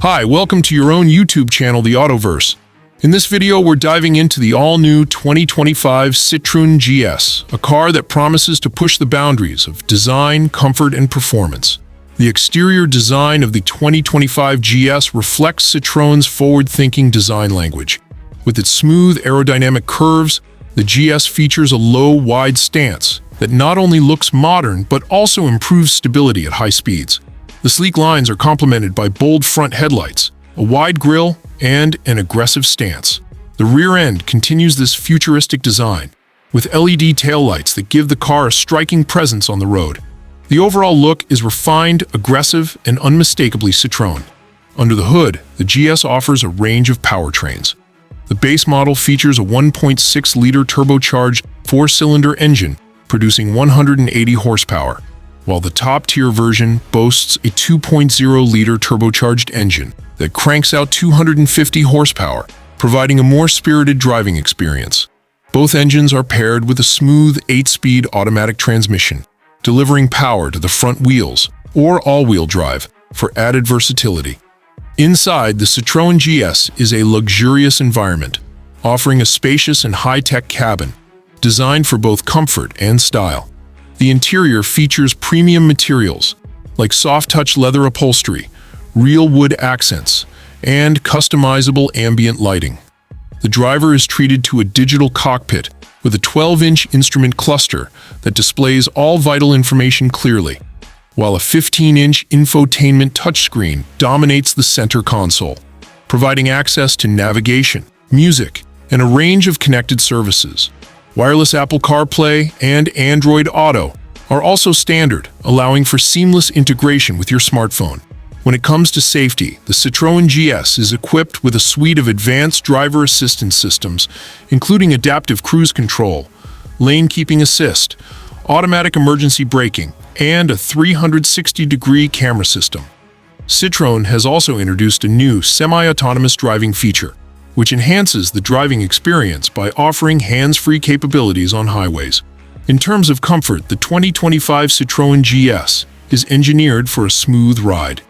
Hi, welcome to your own YouTube channel, TheAutoVerse. In this video, we're diving into the all-new 2025 Citroën GS, a car that promises to push the boundaries of design, comfort, and performance. The exterior design of the 2025 GS reflects Citroën's forward-thinking design language. With its smooth aerodynamic curves, the GS features a low, wide stance that not only looks modern but also improves stability at high speeds. The sleek lines are complemented by bold front headlights, a wide grille, and an aggressive stance. The rear end continues this futuristic design, with LED taillights that give the car a striking presence on the road. The overall look is refined, aggressive, and unmistakably Citroën. Under the hood, the GS offers a range of powertrains. The base model features a 1.6-liter turbocharged four-cylinder engine, producing 180 horsepower, while the top-tier version boasts a 2.0-liter turbocharged engine that cranks out 250 horsepower, providing a more spirited driving experience. Both engines are paired with a smooth 8-speed automatic transmission, delivering power to the front wheels or all-wheel drive for added versatility. Inside, the Citroën GS is a luxurious environment, offering a spacious and high-tech cabin designed for both comfort and style. The interior features premium materials like soft-touch leather upholstery, real wood accents, and customizable ambient lighting. The driver is treated to a digital cockpit with a 12-inch instrument cluster that displays all vital information clearly, while a 15-inch infotainment touchscreen dominates the center console, providing access to navigation, music, and a range of connected services. Wireless Apple CarPlay and Android Auto are also standard, allowing for seamless integration with your smartphone. When it comes to safety, the Citroën GS is equipped with a suite of advanced driver assistance systems, including adaptive cruise control, lane keeping assist, automatic emergency braking, and a 360-degree camera system. Citroën has also introduced a new semi-autonomous driving feature, which enhances the driving experience by offering hands-free capabilities on highways. In terms of comfort, the 2025 Citroën GS is engineered for a smooth ride.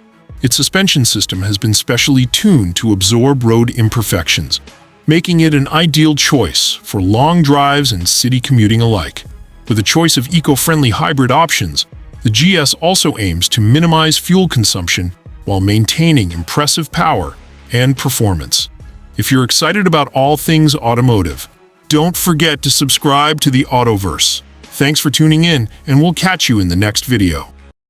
Its suspension system has been specially tuned to absorb road imperfections, making it an ideal choice for long drives and city commuting alike. With a choice of eco-friendly hybrid options, the GS also aims to minimize fuel consumption while maintaining impressive power and performance. If you're excited about all things automotive, don't forget to subscribe to the AutoVerse. Thanks for tuning in, and we'll catch you in the next video.